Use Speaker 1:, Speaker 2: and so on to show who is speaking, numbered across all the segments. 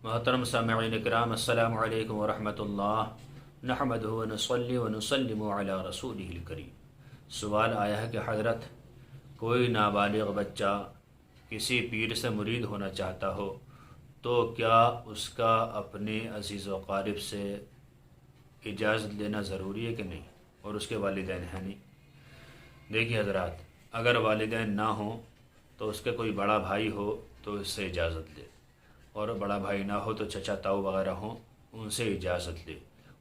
Speaker 1: محترم سامعین کرام، السلام علیکم ورحمۃ اللہ، نحمدہ ونصلی ونسلم علی رسولہ الکریم۔ سوال آیا ہے کہ حضرت، کوئی نابالغ بچہ کسی پیر سے مرید ہونا چاہتا ہو تو کیا اس کا اپنے عزیز و قارب سے اجازت لینا ضروری ہے کہ نہیں، اور اس کے والدین ہیں نہیں؟ دیکھیے حضرات، اگر والدین نہ ہوں تو اس کے کوئی بڑا بھائی ہو تو اس سے اجازت لے، اور بڑا بھائی نہ ہو تو چچا تاؤ وغیرہ ہوں، ان سے اجازت لے۔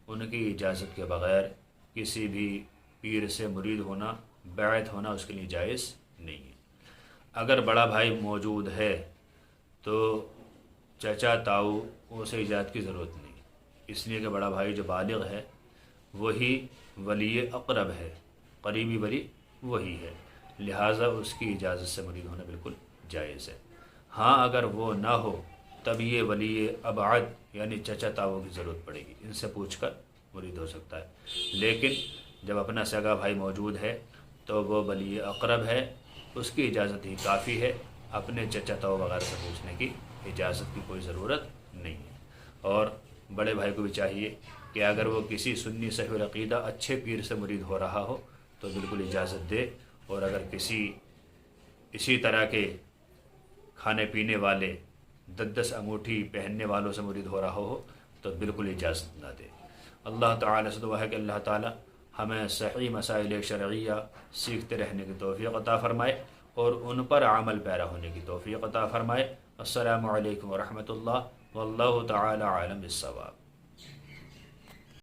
Speaker 1: ان کی اجازت کے بغیر کسی بھی پیر سے مرید ہونا، بیعت ہونا اس کے لیے جائز نہیں ہے۔ اگر بڑا بھائی موجود ہے تو چچا تاؤ اسے اجازت کی ضرورت نہیں، اس لیے کہ بڑا بھائی جو بالغ ہے وہی ولی اقرب ہے، قریبی ولی وہی ہے، لہٰذا اس کی اجازت سے مرید ہونا بالکل جائز ہے۔ ہاں اگر وہ نہ ہو تب یہ ولی ابعد یعنی چچا تاؤ کی ضرورت پڑے گی، ان سے پوچھ کر مرید ہو سکتا ہے۔ لیکن جب اپنا سگا بھائی موجود ہے تو وہ ولی اقرب ہے، اس کی اجازت ہی کافی ہے، اپنے چچا تاؤ وغیرہ سے پوچھنے کی اجازت کی کوئی ضرورت نہیں ہے۔ اور بڑے بھائی کو بھی چاہیے کہ اگر وہ کسی سنی صحیح العقیدہ اچھے پیر سے مرید ہو رہا ہو تو بالکل اجازت دے، اور اگر کسی اسی طرح کے کھانے پینے والے 10 انگوٹھی پہننے والوں سے مرید ہو رہا ہو تو بالکل اجازت نہ دے۔ اللہ تعالیٰ سے دعا ہے کہ اللہ تعالیٰ ہمیں صحیح مسائل شرعیہ سیکھتے رہنے کی توفیق عطا فرمائے اور ان پر عمل پیرا ہونے کی توفیق عطا فرمائے۔ السلام علیکم ورحمۃ اللہ، واللہ تعالیٰ عالم بالصواب۔